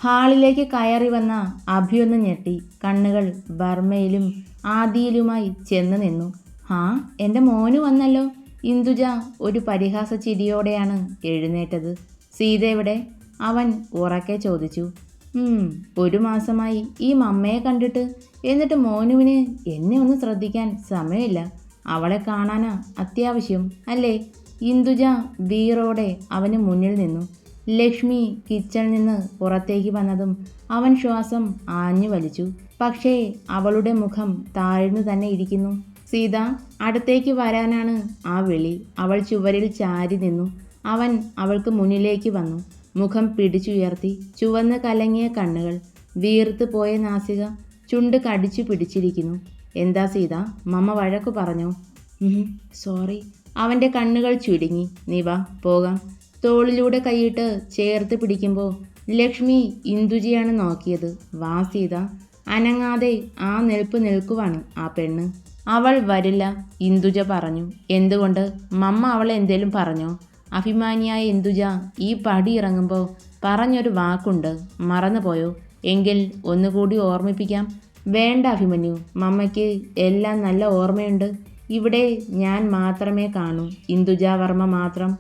ഹാളിലേക്ക് കയറി വന്ന അഭിയൊന്ന് ഞെട്ടി. കണ്ണുകൾ ബർമ്മയിലും ആദിയിലുമായി ചെന്ന് നിന്നു. ഹാ, എൻ്റെ മോന് വന്നല്ലോ. ഇന്ദുജ ഒരു പരിഹാസ ചിരിയോടെയാണ് എഴുന്നേറ്റത്. സീത എവിടെ? അവൻ ഉറക്കെ ചോദിച്ചു. ഒരു മാസമായി ഈ മമ്മയെ കണ്ടിട്ട്. എന്നിട്ട് മോനുവിന് എന്നെ ഒന്ന് ശ്രദ്ധിക്കാൻ സമയമില്ല. അവളെ കാണാനാ അത്യാവശ്യം അല്ലേ? ഇന്ദുജ വീറോടെ അവന് മുന്നിൽ നിന്നു. ലക്ഷ്മി കിച്ചണിൽ നിന്ന് പുറത്തേക്ക് വന്നതും അവൻ ശ്വാസം ആഞ്ഞു വലിച്ചു. പക്ഷേ അവളുടെ മുഖം താഴ്ന്നു തന്നെ ഇരിക്കുന്നു. സീത, അടുത്തേക്ക് വരാനാണ് ആ വിളി. അവൾ ചുവരിൽ ചാരി നിന്നു. അവൻ അവൾക്ക് മുന്നിലേക്ക് വന്നു. മുഖം പിടിച്ചുയർത്തി. ചുവന്ന് കലങ്ങിയ കണ്ണുകൾ, വീർത്ത് പോയ നാസിക, ചുണ്ട് കടിച്ചു പിടിച്ചിരിക്കുന്നു. എന്താ സീത, മമ്മ വഴക്കു പറഞ്ഞോ? സോറി. അവൻ്റെ കണ്ണുകൾ ചുരുങ്ങി. നീ വാ, പോകാം. തോളിലൂടെ കൈയിട്ട് ചേർത്ത് പിടിക്കുമ്പോൾ ലക്ഷ്മി ഇന്ദുജിയാണ് നോക്കിയത്. വാ സീത. അനങ്ങാതെ ആ നിൽക്കുവാണ് ആ പെണ്ണ്. അവൾ വരില്ല, ഇന്ദുജ പറഞ്ഞു. എന്തുകൊണ്ട്? മമ്മ അവളെ എന്തേലും പറഞ്ഞോ? അഭിമാനിയായ ഇന്ദുജ ഈ പടി ഇറങ്ങുമ്പോൾ പറഞ്ഞൊരു വാക്കുണ്ട്, മറന്നുപോയോ? എങ്കിൽ ഒന്നുകൂടി ഓർമ്മിപ്പിക്കാം. വേണ്ട അഭിമന്യു, മമ്മയ്ക്ക് എല്ലാം നല്ല ഓർമ്മയുണ്ട്. ഇവിടെ ഞാൻ മാത്രമേ കാണൂ, ഇന്ദുജ വർമ്മ മാത്രം.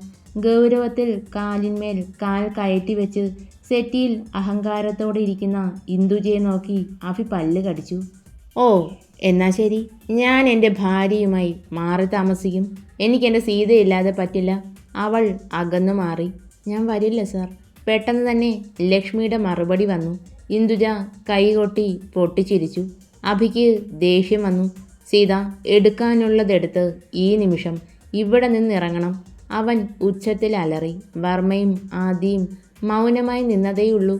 ഗൗരവത്തിൽ കാലിന്മേൽ കാൽ കയറ്റി വെച്ച് സെറ്റിയിൽ അഹങ്കാരത്തോടെ ഇരിക്കുന്ന ഇന്ദുജയെ നോക്കി അഭി പല്ല് കടിച്ചു. ഓ, എന്നാ ശരി, ഞാൻ എൻ്റെ ഭാര്യയുമായി മാറി താമസിക്കും. എനിക്കെൻ്റെ സീതയില്ലാതെ പറ്റില്ല. അവൾ അകന്നു മാറി. ഞാൻ വരില്ല സാർ. പെട്ടെന്ന് തന്നെ ലക്ഷ്മിയുടെ മറുപടി വന്നു. ഇന്ദുജ കൈകൊട്ടി പൊട്ടിച്ചിരിച്ചു. അഭിക്ക് ദേഷ്യം വന്നു. സീത, എടുക്കാനുള്ളതെടുത്ത് ഈ നിമിഷം ഇവിടെ നിന്നിറങ്ങണം. അവൻ ഉച്ചത്തിൽ അലറി. വർമ്മയും ആദിയും മൗനമായി നിന്നതേയുള്ളൂ.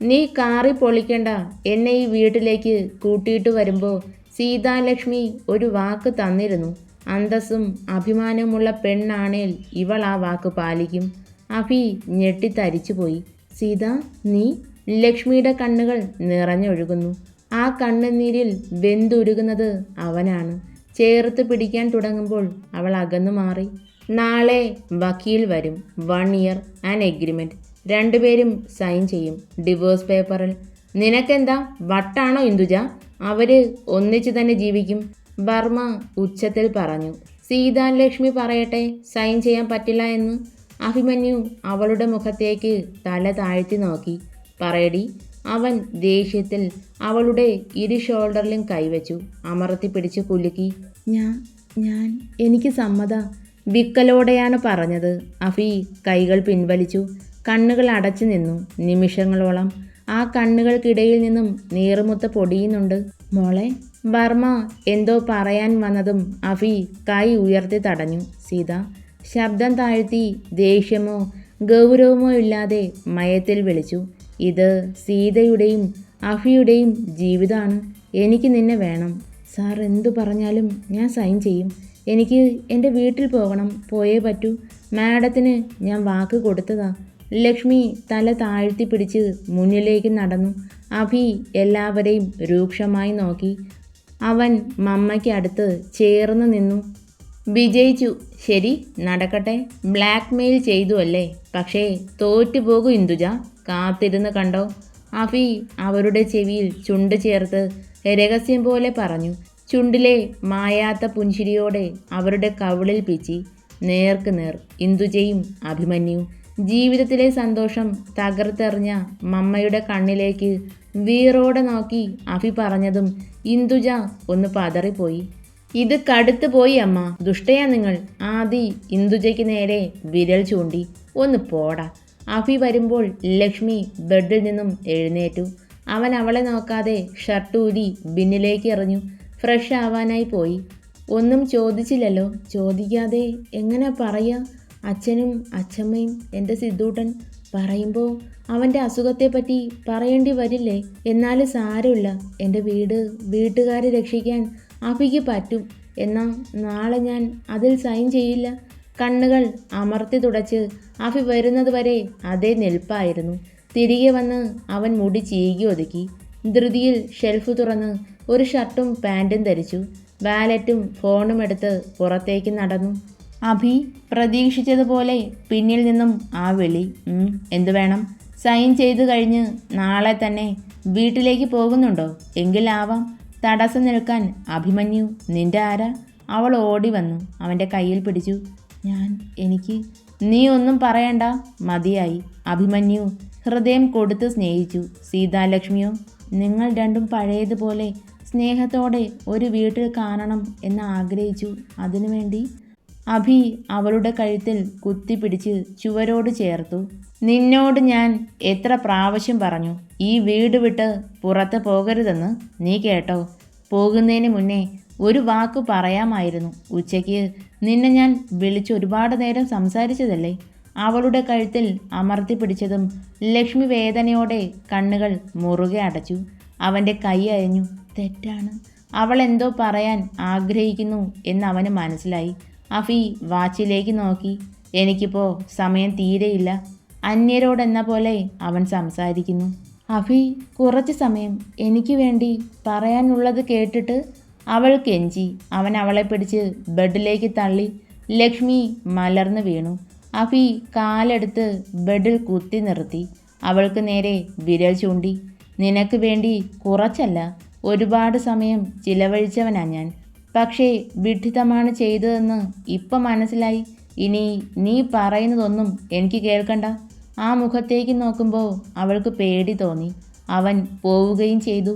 നീ കാറി പൊളിക്കണ്ട. എന്നെ ഈ വീട്ടിലേക്ക് കൂട്ടിയിട്ട് വരുമ്പോൾ സീതാലക്ഷ്മി ഒരു വാക്ക് തന്നിരുന്നു. അന്തസ്സും അഭിമാനവുമുള്ള പെണ്ണാണേൽ ഇവൾ ആ വാക്ക് പാലിക്കും. അഭി ഞെട്ടിത്തരിച്ചുപോയി. സീത, നീ? ലക്ഷ്മിയുടെ കണ്ണുകൾ നിറഞ്ഞൊഴുകുന്നു. ആ കണ്ണുനീരിൽ വെന്തുരുകുന്നത് അവനാണ്. ചേർത്ത് പിടിക്കാൻ തുടങ്ങുമ്പോൾ അവൾ അകന്നു മാറി. നാളെ വക്കീൽ വരും. 1 ഇയർ ആൻഡ് എഗ്രിമെൻറ്റ്. രണ്ടുപേരും സൈൻ ചെയ്യും ഡിവോഴ്സ് പേപ്പറിൽ. നിനക്കെന്താ വട്ടാണോ ഇന്ദുജ? അവര് ഒന്നിച്ചു തന്നെ ജീവിക്കും. വർമ്മ ഉച്ചത്തിൽ പറഞ്ഞു. സീതാലക്ഷ്മി പറയട്ടെ സൈൻ ചെയ്യാൻ പറ്റില്ല എന്ന്. അഭിമന്യു അവളുടെ മുഖത്തേക്ക് തല താഴ്ത്തി നോക്കി. പറയടി. അവൻ ദേഷ്യത്തിൽ അവളുടെ ഇരു ഷോൾഡറിലും കൈവച്ചു അമർത്തി പിടിച്ച് കുലുക്കി. ഞാൻ എനിക്ക് സമ്മത. വിക്കലോടെയാണ് പറഞ്ഞത്. അഫി കൈകൾ പിൻവലിച്ചു. കണ്ണുകൾ അടച്ചു നിന്നു നിമിഷങ്ങളോളം. ആ കണ്ണുകൾക്കിടയിൽ നിന്നും നീറുമുത്ത പൊടിയുന്നുണ്ട്. മോളെ. വർമ്മ എന്തോ പറയാൻ വന്നതും അഫി കൈ ഉയർത്തി തടഞ്ഞു. സീത. ശബ്ദം താഴ്ത്തി ദേഷ്യമോ ഗൗരവമോ ഇല്ലാതെ മയത്തിൽ വിളിച്ചു. ഇത് സീതയുടെയും അഫിയുടെയും ജീവിതമാണ്. എനിക്ക് നിന്നെ വേണം. സാർ എന്തു പറഞ്ഞാലും ഞാൻ സൈൻ ചെയ്യും. എനിക്ക് എൻ്റെ വീട്ടിൽ പോകണം. പോയേ പറ്റൂ. മാഡത്തിന് ഞാൻ വാക്ക് കൊടുത്തതാ. ലക്ഷ്മി തല താഴ്ത്തി പിടിച്ച് മുന്നിലേക്ക് നടന്നു. അഭി എല്ലാവരെയും രൂക്ഷമായി നോക്കി. അവൻ മമ്മയ്ക്ക് അടുത്ത് ചേർന്ന് നിന്നു. വിജയിച്ചു. ശരി, നടക്കട്ടെ. ബ്ലാക്ക് മെയിൽ ചെയ്തു അല്ലേ? പക്ഷേ തോറ്റുപോകും ഇന്ദുജ. കാത്തിരുന്ന് കണ്ടോ. അഫി അവരുടെ ചെവിയിൽ ചുണ്ട് ചേർത്ത് രഹസ്യം പോലെ പറഞ്ഞു. ചുണ്ടിലെ മായാത്ത പുഞ്ചിരിയോടെ അവരുടെ കവിളിൽ പിച്ചി. നേർക്ക് നേർ ഇന്ദുജയും അഭിമന്യു. ജീവിതത്തിലെ സന്തോഷം തകർത്തെറിഞ്ഞ മമ്മയുടെ കണ്ണിലേക്ക് വീറോടെ നോക്കി അഭി പറഞ്ഞതും ഇന്ദുജ ഒന്ന് പതറിപ്പോയി. ഇത് കടുത്തു പോയി അമ്മ. ദുഷ്ടയാ നിങ്ങൾ. ആദി ഇന്ദുജയ്ക്ക് നേരെ വിരൽ ചൂണ്ടി. ഒന്ന് പോടാ. അഭി വരുമ്പോൾ ലക്ഷ്മി ബെഡിൽ നിന്നും എഴുന്നേറ്റു. അവൻ അവളെ നോക്കാതെ ഷർട്ടൂരി ബിന്നിലേക്ക് എറിഞ്ഞു. ഫ്രഷ് ആവാനായി പോയി. ഒന്നും ചോദിച്ചില്ലല്ലോ. ചോദിക്കാതെ എങ്ങനെ പറയാ? അച്ഛനും അച്ഛമ്മയും എൻ്റെ സിദ്ധൂട്ടൻ പറയുമ്പോൾ അവൻ്റെ അസുഖത്തെപ്പറ്റി പറയേണ്ടി വരില്ലേ? എന്നാലും സാരമില്ല. എൻ്റെ വീട്ടുകാരെ രക്ഷിക്കാൻ അഭിക്ക് പറ്റും. എന്നാൽ നാളെ ഞാൻ അതിൽ സൈൻ ചെയ്യില്ല. കണ്ണുകൾ അമർത്തി തുടച്ച് അഭി വരുന്നത് വരെ അതേ നിൽപ്പായിരുന്നു. തിരികെ വന്ന് അവൻ മുടി ചീകി ഒതുക്കി. ധൃതിയിൽ ഷെൽഫ് തുറന്ന് ഒരു ഷർട്ടും പാൻറ്റും ധരിച്ചു. വാലറ്റും ഫോണും എടുത്ത് പുറത്തേക്ക് നടന്നു. അഭി പ്രതീക്ഷിച്ചതുപോലെ പിന്നിൽ നിന്നും ആ വിളി. എന്തു വേണം? സൈൻ ചെയ്തു കഴിഞ്ഞ് നാളെ തന്നെ വീട്ടിലേക്ക് പോകുന്നുണ്ടോ? എങ്കിലാവാം. തടസ്സം നിൽക്കാൻ അഭിമന്യു നിന്റെ ആരാ? അവൾ ഓടി വന്നു അവൻ്റെ കയ്യിൽ പിടിച്ചു. എനിക്ക് നീ ഒന്നും പറയണ്ട, മതിയായി. അഭിമന്യു ഹൃദയം കൊടുത്ത് സ്നേഹിച്ചു. സീതാലക്ഷ്മിയോ? നിങ്ങൾ രണ്ടും പഴയതുപോലെ സ്നേഹത്തോടെ ഒരു വീട്ടിൽ കാണണം എന്ന് ആഗ്രഹിച്ചു. അതിനുവേണ്ടി അഭി അവളുടെ കഴുത്തിൽ കുത്തിപ്പിടിച്ച് ചുവരോട് ചേർത്തു. നിന്നോട് ഞാൻ എത്ര പ്രാവശ്യം പറഞ്ഞു ഈ വീട് വിട്ട് പുറത്ത് പോകരുതെന്ന്? നീ കേട്ടോ? പോകുന്നതിന് മുന്നേ ഒരു വാക്ക് പറയാമായിരുന്നു. ഉച്ചയ്ക്ക് നിന്നെ ഞാൻ വിളിച്ച് ഒരുപാട് നേരം സംസാരിച്ചതല്ലേ? അവളുടെ കഴുത്തിൽ അമർത്തി പിടിച്ചതും ലക്ഷ്മി വേദനയോടെ കണ്ണുകൾ മുറുകെ അടച്ചു. അവൻ്റെ കൈ അയഞ്ഞു. തെറ്റാണ്. അവൾ എന്തോ പറയാൻ ആഗ്രഹിക്കുന്നു എന്ന് അവന് മനസ്സിലായി. അഫി വാച്ചിലേക്ക് നോക്കി. എനിക്കിപ്പോൾ സമയം തീരെയില്ല. അന്യരോടെന്ന പോലെ അവൻ സംസാരിക്കുന്നു. അഫി കുറച്ച് സമയം എനിക്ക് വേണ്ടി പറയാനുള്ളത് കേട്ടിട്ട്. അവൾ കെഞ്ചി. അവൻ അവളെ പിടിച്ച് ബെഡിലേക്ക് തള്ളി. ലക്ഷ്മി മലർന്നു വീണു. അഫി കാലെടുത്ത് ബെഡിൽ കുത്തി നിർത്തി. അവൾക്ക് നേരെ വിരൽ ചൂണ്ടി. നിനക്ക് വേണ്ടി കുറച്ചല്ല, ഒരുപാട് സമയം ചിലവഴിച്ചവനാ ഞാൻ. പക്ഷേ വിഡ്ഢിത്തമാണ് ചെയ്തതെന്ന് ഇപ്പം മനസ്സിലായി. ഇനി നീ പറയുന്നതൊന്നും എനിക്ക് കേൾക്കണ്ട. ആ മുഖത്തേക്ക് നോക്കുമ്പോൾ അവൾക്ക് പേടി തോന്നി. അവൻ പോവുകയും ചെയ്തു.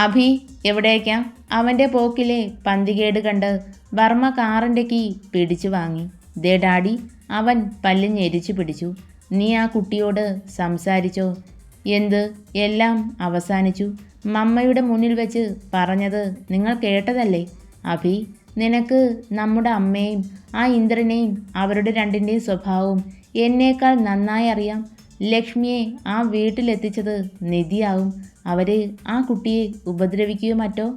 അഭി എവിടേക്കാ? അവൻ്റെ പോക്കിലെ പന്തികേട് കണ്ട് വർമ്മ കാറിൻ്റെ കീ പിടിച്ചു വാങ്ങി. ദേ ഡാഡി. അവൻ പല്ല് ഞെരിച്ചു പിടിച്ചു. നീ ആ കുട്ടിയോട് സംസാരിച്ചോ? എന്ത്? എല്ലാം അവസാനിച്ചു. മമ്മയുടെ മുന്നിൽ വെച്ച് പറഞ്ഞത് നിങ്ങൾ കേട്ടതല്ലേ? അഭി, നിനക്ക് നമ്മുടെ അമ്മയും ആ ഇന്ദ്രനെയും അവരുടെ രണ്ടിൻ്റെയും സ്വഭാവവും എന്നേക്കാൾ നന്നായി അറിയാം. ലക്ഷ്മിയെ ആ വീട്ടിലെത്തിച്ചത് നിധിയാവും. അവർ ആ കുട്ടിയെ ഉപദ്രവിക്കുകയോ മറ്റോ?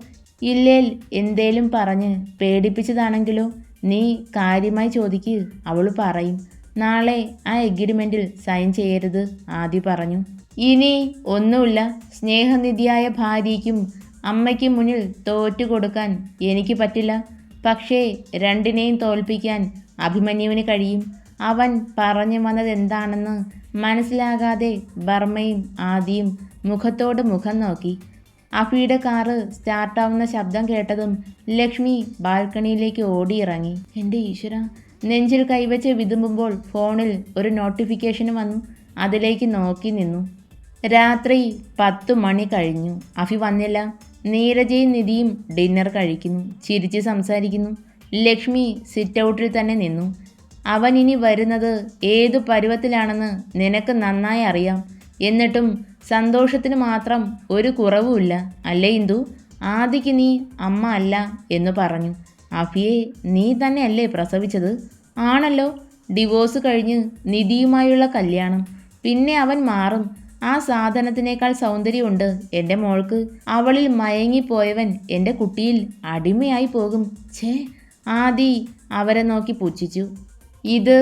ഇല്ലേൽ എന്തേലും പറഞ്ഞ് പേടിപ്പിച്ചതാണെങ്കിലോ? നീ കാര്യമായി ചോദിക്ക്, അവൾ പറയും. നാളെ ആ എഗ്രിമെൻറ്റിൽ സൈൻ ചെയ്യരുത് ആദി പറഞ്ഞു. ഇനി ഒന്നുമില്ല. സ്നേഹനിധിയായ ഭാര്യയ്ക്കും അമ്മയ്ക്കും മുന്നിൽ തോറ്റു കൊടുക്കാൻ എനിക്ക് പറ്റില്ല. പക്ഷേ രണ്ടിനെയും തോൽപ്പിക്കാൻ അഭിമന്യുവിന് കഴിയും. അവൻ പറഞ്ഞു വന്നതെന്താണെന്ന് മനസ്സിലാകാതെ വർമ്മയും ആദിയും മുഖത്തോട് മുഖം നോക്കി. അഫിയുടെ കാറ് സ്റ്റാർട്ടാവുന്ന ശബ്ദം കേട്ടതും ലക്ഷ്മി ബാൽക്കണിയിലേക്ക് ഓടിയിറങ്ങി. എൻ്റെ ഈശ്വര! നെഞ്ചിൽ കൈവച്ച് വിതുമ്പുമ്പോൾ ഫോണിൽ ഒരു നോട്ടിഫിക്കേഷൻ വന്നു. അതിലേക്ക് നോക്കി നിന്നു. രാത്രി 10 മണി കഴിഞ്ഞു. അഫി വന്നില്ല. നീരജയും നിധിയും ഡിന്നർ കഴിക്കുന്നു, ചിരിച്ച് സംസാരിക്കുന്നു. ലക്ഷ്മി സിറ്റ് ഔട്ടിൽ തന്നെ നിന്നു. അവൻ ഇനി വരുന്നത് ഏതു പരുവത്തിലാണെന്ന് നിനക്ക് നന്നായി അറിയാം. എന്നിട്ടും സന്തോഷത്തിന് മാത്രം ഒരു കുറവുമില്ല അല്ലേ ഇന്ദു? ആദിക്ക് നീ അമ്മ അല്ല എന്ന് പറഞ്ഞു. അഫിയെ നീ തന്നെയല്ലേ പ്രസവിച്ചത്? ആണല്ലോ. ഡിവോഴ്സ് കഴിഞ്ഞ് നിധിയുമായുള്ള കല്യാണം. പിന്നെ അവൻ മാറും. ആ സാധനത്തിനേക്കാൾ സൗന്ദര്യമുണ്ട് എൻ്റെ മോൾക്ക്. അവളിൽ മയങ്ങിപ്പോയവൻ എൻ്റെ കുട്ടിയിൽ അടിമയായി പോകും. ഛേ! ആദി അവരെ നോക്കി പുച്ഛിച്ചു. ഇത്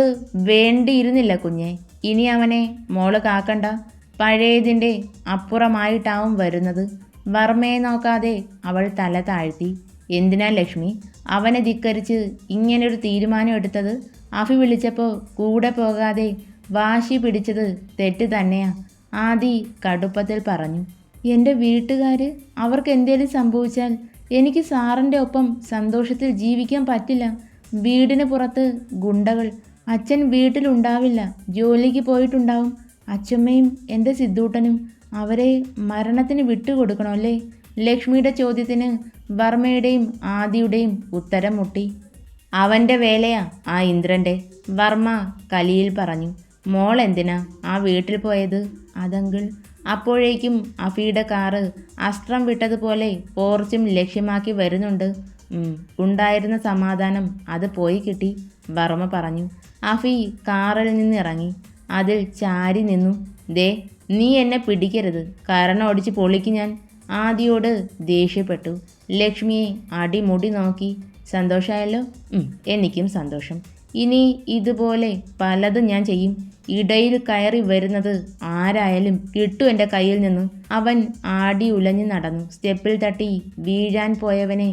വേണ്ടിയിരുന്നില്ല കുഞ്ഞെ. ഇനി അവനെ മോള് കാക്കണ്ട. പഴയതിൻ്റെ അപ്പുറമായിട്ടാവും വരുന്നത്. വർമ്മയെ നോക്കാതെ അവൾ തല താഴ്ത്തി. എന്തിനാ ലക്ഷ്മി അവനെ ധിക്കരിച്ച് ഇങ്ങനൊരു തീരുമാനം എടുത്തത്? അഫി വിളിച്ചപ്പോൾ കൂടെ പോകാതെ വാശി പിടിച്ചത് തെറ്റ് തന്നെയാ, ആദി കടുപ്പത്തിൽ പറഞ്ഞു. എൻ്റെ വീട്ടുകാർ, അവർക്ക് എന്തേലും സംഭവിച്ചാൽ എനിക്ക് സാറിൻ്റെ ഒപ്പം സന്തോഷത്തിൽ ജീവിക്കാൻ പറ്റില്ല. വീടിന് പുറത്ത് ഗുണ്ടകൾ. അച്ഛൻ വീട്ടിലുണ്ടാവില്ല, ജോലിക്ക് പോയിട്ടുണ്ടാവും. അച്ഛമ്മയും എൻ്റെ സിദ്ധൂട്ടനും. അവരെ മരണത്തിന് വിട്ടുകൊടുക്കണമല്ലേ? ലക്ഷ്മിയുടെ ചോദ്യത്തിന് വർമ്മയുടെയും ആദിയുടെയും ഉത്തരം മുട്ടി. അവൻ്റെ വേലയാ ആ ഇന്ദ്രൻ്റെ, വർമ്മ കലിയിൽ പറഞ്ഞു. മോൾ എന്തിനാ ആ വീട്ടിൽ പോയത്? അതങ്കിൾ. അപ്പോഴേക്കും അഫിയുടെ കാറ് അസ്ത്രം വിട്ടതുപോലെ പോർച്ചും ലക്ഷ്യമാക്കി വരുന്നുണ്ട്. ഉണ്ടായിരുന്ന സമാധാനം അത് പോയി കിട്ടി, വർമ്മ പറഞ്ഞു. അഫി കാറിൽ നിന്നിറങ്ങി. അതിൽ ചാരി നിന്നു. ദേ, നീ എന്നെ പിടിക്കരുത്, കാരണം ഓടിച്ച് പൊളിക്ക് ഞാൻ. ആദിയോട് ദേഷ്യപ്പെട്ടു. ലക്ഷ്മിയെ അടിമുടി നോക്കി. സന്തോഷമായല്ലോ? എനിക്കും സന്തോഷം. ഇനി ഇതുപോലെ പലതും ഞാൻ ചെയ്യും. ഇടയിൽ കയറി വരുന്നത് ആരായാലും കിട്ടും എൻ്റെ കയ്യിൽ നിന്ന്. അവൻ ആടി ഉലഞ്ഞു നടന്നു. സ്റ്റെപ്പിൽ തട്ടി വീഴാൻ പോയവനെ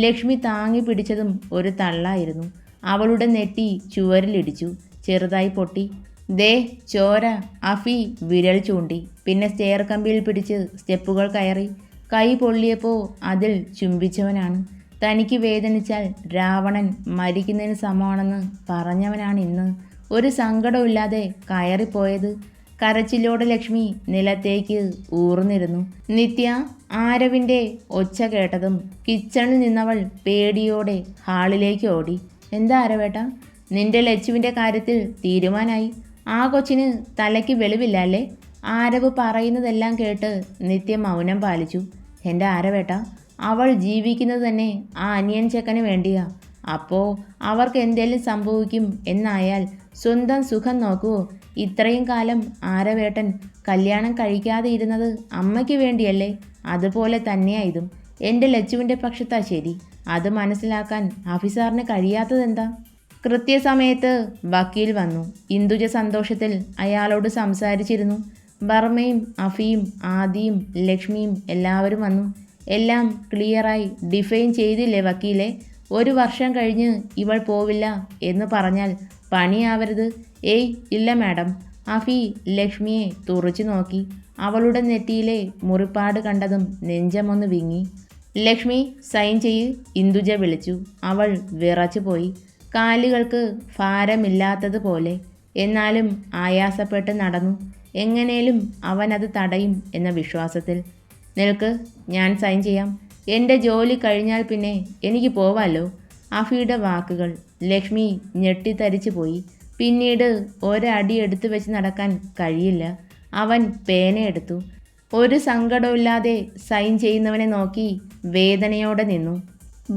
ലക്ഷ്മി താങ്ങി പിടിച്ചതും ഒരു തള്ളായിരുന്നു. അവളുടെ നെറ്റി ചുവരിലിടിച്ചു. ചെറുതായി പൊട്ടി. ദേ ചോര. അഫി വിരൽ ചൂണ്ടി. പിന്നെ സ്റ്റെയർ കമ്പിയിൽ പിടിച്ച് സ്റ്റെപ്പുകൾ കയറി. കൈ പൊള്ളിയപ്പോൾ അതിൽ ചുംബിച്ചവനാണ്. തനിക്ക് വേദനിച്ചാൽ രാവണൻ മരിക്കുന്നതിന് സമമാണെന്ന് പറഞ്ഞവനാണ് ഇന്ന് ഒരു സങ്കടമില്ലാതെ കയറിപ്പോയത്. കരച്ചിലോടെ ലക്ഷ്മി നിലത്തേക്ക് ഊർന്നിരുന്നു. നിത്യ ആരവിൻ്റെ ഒച്ച കേട്ടതും കിച്ചണിൽ നിന്നവൾ പേടിയോടെ ഹാളിലേക്ക് ഓടി. എന്താ ആരവേട്ട? നിന്റെ ലച്ചുവിൻ്റെ കാര്യത്തിൽ തീരുമാനമായി? ആ കൊച്ചിന് തലയ്ക്ക് വെളിവില്ല അല്ലേ? ആരവ് പറയുന്നതെല്ലാം കേട്ട് നിത്യ മൗനം പാലിച്ചു. എൻ്റെ ആരവേട്ട, അവൾ ജീവിക്കുന്നത് തന്നെ ആ അനിയൻ ചെക്കന് വേണ്ടിയാ. അപ്പോൾ അവർക്ക് എന്തേലും സംഭവിക്കും എന്നായാൽ സ്വന്തം സുഖം നോക്കുവോ? ഇത്രയും കാലം ആരവേട്ടൻ കല്യാണം കഴിക്കാതെ ഇരുന്നത് അമ്മയ്ക്ക് വേണ്ടിയല്ലേ? അതുപോലെ തന്നെയായതും എൻ്റെ ലച്ചുവിൻ്റെ പക്ഷത്താ ശരി. അത് മനസ്സിലാക്കാൻ ഓഫീസറിന് കഴിയാത്തതെന്താ? കൃത്യസമയത്ത് വക്കീൽ വന്നു. ഇന്ദുജ സന്തോഷത്തിൽ അയാളോട് സംസാരിച്ചിരുന്നു. ബർമ്മയും അഫിയും ആദിയും ലക്ഷ്മിയും എല്ലാവരും വന്നു. എല്ലാം ക്ലിയറായി ഡിഫൈൻ ചെയ്തില്ലേ വക്കീലെ? 1 വർഷം കഴിഞ്ഞ് ഇവൾ പോവില്ല എന്ന് പറഞ്ഞാൽ പണിയാവരുത്. ഏയ് ഇല്ല മാഡം. അഫി ലക്ഷ്മിയെ തുറച്ചു നോക്കി. അവളുടെ നെറ്റിയിലെ മുറിപ്പാട് കണ്ടതും നെഞ്ചമൊന്ന് വിങ്ങി. ലക്ഷ്മി സൈൻ ചെയ്യ്, ഇന്ദുജ വിളിച്ചു. അവൾ വിറച്ചു പോയി. കാലുകൾക്ക് ഭാരമില്ലാത്തതുപോലെ. എന്നാലും ആയാസപ്പെട്ട് നടന്നു. എങ്ങനേലും അവനത് തടയും എന്ന വിശ്വാസത്തിൽ. നിൽക്ക്, ഞാൻ സൈൻ ചെയ്യാം. എൻ്റെ ജോലി കഴിഞ്ഞാൽ പിന്നെ എനിക്ക് പോവാമല്ലോ. അഫിയുടെ വാക്കുകൾ ലക്ഷ്മി ഞെട്ടിത്തരിച്ചു പോയി. പിന്നീട് ഒരടി എടുത്തു വെച്ച് നടക്കാൻ കഴിയില്ല. അവൻ പേനയെടുത്തു. ഒരു സങ്കടമില്ലാതെ സൈൻ ചെയ്യുന്നവനെ നോക്കി വേദനയോടെ നിന്നു.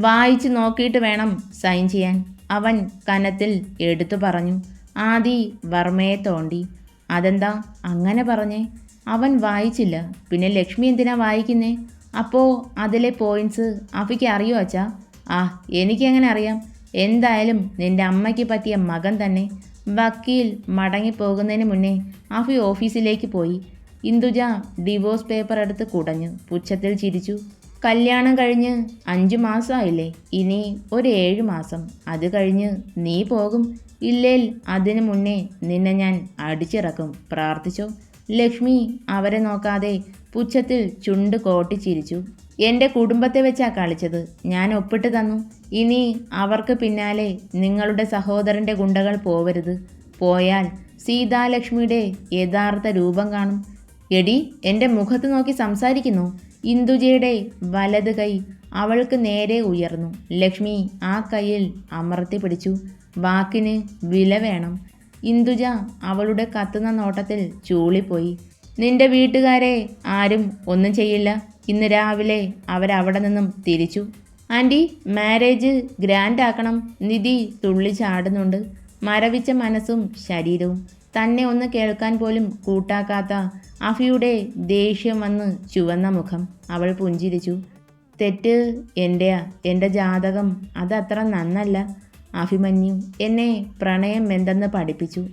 വായിച്ചു നോക്കിയിട്ട് വേണം സൈൻ ചെയ്യാൻ, അവൻ കനത്തിൽ എടുത്തു പറഞ്ഞു. ആദി വർമ്മയെ തോണ്ടി. അതെന്താ അങ്ങനെ പറഞ്ഞേ? അവൻ വായിച്ചില്ല. പിന്നെ ലക്ഷ്മി എന്തിനാ വായിക്കുന്നേ? അപ്പോൾ അതിലെ പോയിൻറ്റ്സ് അഫിക്ക് അറിയോ അച്ഛാ? ആ, എനിക്കെങ്ങനെ അറിയാം? എന്തായാലും നിൻ്റെ അമ്മയ്ക്ക് പറ്റിയ മകൻ തന്നെ. വക്കീൽ മടങ്ങിപ്പോകുന്നതിന് മുന്നേ അഫി ഓഫീസിലേക്ക് പോയി. ഇന്ദുജ ഡിവോഴ്സ് പേപ്പർ എടുത്ത് കുടഞ്ഞു. പുച്ഛത്തിൽ ചിരിച്ചു. കല്യാണം കഴിഞ്ഞ് 5 മാസമായില്ലേ? ഇനി ഒരു 7 മാസം. അത് കഴിഞ്ഞ് നീ പോകും. ഇല്ലേൽ അതിനു മുന്നേ നിന്നെ ഞാൻ അടിച്ചിറക്കും. പ്രാർത്ഥിച്ചോ? ലക്ഷ്മി അവരെ നോക്കാതെ പുച്ഛത്തിൽ ചുണ്ട് കോട്ടിച്ചിരിച്ചു. എൻ്റെ കുടുംബത്തെ വെച്ചാ കളിച്ചത്. ഞാൻ ഒപ്പിട്ട് തന്നു. ഇനി അവർക്ക് പിന്നാലെ നിങ്ങളുടെ സഹോദരൻ്റെ ഗുണ്ടകൾ പോവരുത്. പോയാൽ സീതാലക്ഷ്മിയുടെ യഥാർത്ഥ രൂപം കാണും. എടി, എൻ്റെ മുഖത്ത് നോക്കി സംസാരിക്കുന്നു. ഇന്ദുജയുടെ വലത് കൈ അവൾക്ക് നേരെ ഉയർന്നു. ലക്ഷ്മി ആ കൈയിൽ അമർത്തി പിടിച്ചു. വാക്കിന് വില വേണം. ഇന്ദുജ അവളുടെ കത്തുന്ന നോട്ടത്തിൽ ചൂളിപ്പോയി. നിന്റെ വീട്ടുകാരെ ആരും ഒന്നും ചെയ്യില്ല. ഇന്ന് രാവിലെ അവരവിടെ നിന്നും തിരിച്ചു. ആൻറ്റി, മാരേജ് ഗ്രാൻഡ് ആക്കണം. നിധി തുള്ളി ചാടുന്നുണ്ട്. മരവിച്ച മനസ്സും ശരീരവും. തന്നെ ഒന്ന് കേൾക്കാൻ പോലും കൂട്ടാക്കാത്ത അഫിയുടെ ദേഷ്യം വന്ന് ചുവന്ന മുഖം. അവൾ പുഞ്ചിരിച്ചു. തെറ്റ് എൻ്റെയാ. എൻ്റെ ജാതകം അതത്ര നന്നല്ല. അഭിമന്യു എന്നെ പ്രണയം എന്തെന്ന് പഠിപ്പിച്ചു.